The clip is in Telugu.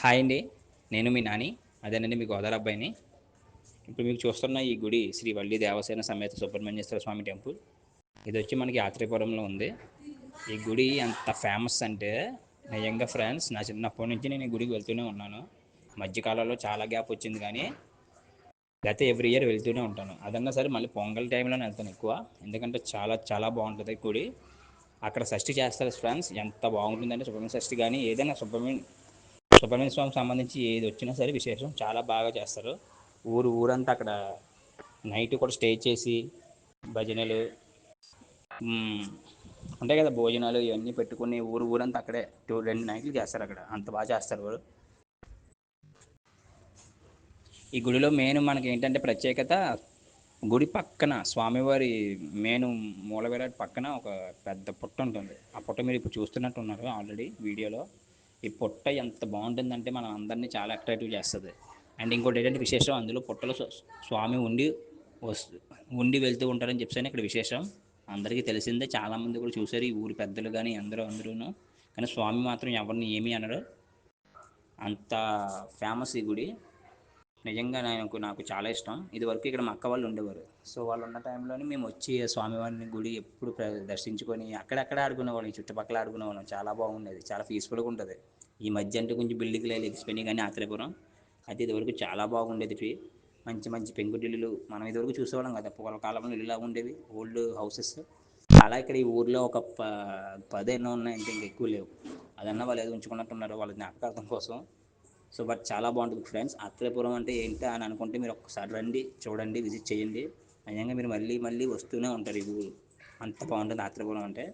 హాయ్ అండి. నేను మీ నాని. అదేనండి మీ గోదావరి అబ్బాయిని. ఇప్పుడు మీకు చూస్తున్న ఈ గుడి శ్రీ వల్లి దేవసేన సమేత సుబ్రహ్మణ్యేశ్వర స్వామి టెంపుల్. ఇది వచ్చి మనకి ఆత్రేయపురంలో ఉంది. ఈ గుడి ఎంత ఫేమస్ అంటే నిజంగా ఫ్రెండ్స్, నా చిన్నప్పటి నుంచి నేను ఈ గుడికి వెళ్తూనే ఉన్నాను. మధ్యకాలంలో చాలా గ్యాప్ వచ్చింది కానీ లేకపోతే ఎవ్రీ ఇయర్ వెళ్తూనే ఉంటాను. అదన్నా సరే మళ్ళీ పొంగల్ టైంలోనే వెళ్తాను ఎక్కువ. ఎందుకంటే చాలా చాలా బాగుంటుంది గుడి. అక్కడ షష్ఠి చేస్తారు ఫ్రెండ్స్, ఎంత బాగుంటుందంటే సుబ్రహ్మణ్య షష్ఠి కానీ ఏదైనా సుబ్రహ్మణ్య స్వామికి సంబంధించి ఏది వచ్చినా సరే విశేషం చాలా బాగా చేస్తారు. ఊరంతా అక్కడ నైట్ కూడా స్టే చేసి భజనలు ఉంటాయి కదా, భోజనాలు ఇవన్నీ పెట్టుకుని ఊరంతా అక్కడే 2 నైట్లు చేస్తారు. అక్కడ అంత బాగా చేస్తారు. ఈ గుడిలో మెయిన్ మనకి ఏంటంటే ప్రత్యేకత, గుడి పక్కన స్వామివారి మెయిన్ మూల విరాట్ పక్కన ఒక పెద్ద పుట్ట ఉంటుంది. ఆ పుట్ట మీరు ఇప్పుడు చూస్తున్నట్టు ఉన్నారు ఆల్రెడీ వీడియోలో. ఈ పుట్ట ఎంత బాగుంటుందంటే మనం అందరినీ చాలా అట్రాక్టివ్ చేస్తుంది. అండ్ ఇంకోటి ఏంటంటే విశేషం, అందులో పుట్టలో స్వామి వస్తు ఉండి వెళ్తూ ఉంటారని చెప్పని ఇక్కడ విశేషం. అందరికీ తెలిసిందే, చాలామంది కూడా చూశారు, ఈ ఊరి పెద్దలు కానీ అందరూను. కానీ స్వామి మాత్రం ఎవరిని ఏమీ అనరు, అంత ఫేమస్ ఈ గుడి. నిజంగా నాకు చాలా ఇష్టం. ఇదివరకు ఇక్కడ మా అక్క వాళ్ళు ఉండేవారు. సో వాళ్ళు ఉన్న టైంలోనే మేము వచ్చి స్వామివారిని గుడి ఎప్పుడు దర్శించుకొని అక్కడక్కడ ఆడుకునేవాళ్ళం, ఈ చుట్టుపక్కల ఆడుకునేవాళ్ళం. చాలా బాగుండేది, చాలా పీస్ఫుల్గా ఉంటుంది. ఈ మధ్య అంటే కొంచెం బిల్డింగ్లు ఎగిసిపోయినాయి కానీ ఆత్రేయపురం అయితే ఇదివరకు చాలా బాగుండేది. మంచి మంచి పెంకుటిల్లులు మనం ఇదివరకు చూసేవాళ్ళం కదా, పూర్వకాలంలో ఇల్లులా ఉండేవి, ఓల్డ్ హౌసెస్. అలా ఇక్కడ ఈ ఊర్లో ఒక 10 ఎన్నో ఉన్నాయంటే ఇంక ఎక్కువ లేవు. అదన్నా వాళ్ళు ఏదో ఉంచుకున్నట్టున్నారు వాళ్ళ జ్ఞాపకార్థం కోసం. సో బట్ చాలా బాగుంటుంది ఫ్రెండ్స్. ఆత్రేయపురం అంటే ఏంటి అని అనుకుంటే మీరు ఒక్కసారి రండి, చూడండి, విజిట్ చేయండి. నిజంగా మీరు మళ్ళీ మళ్ళీ వస్తూనే ఉంటారు. ఈ ఊరు అంత బాగుంటుంది ఆత్రేయపురం అంటే.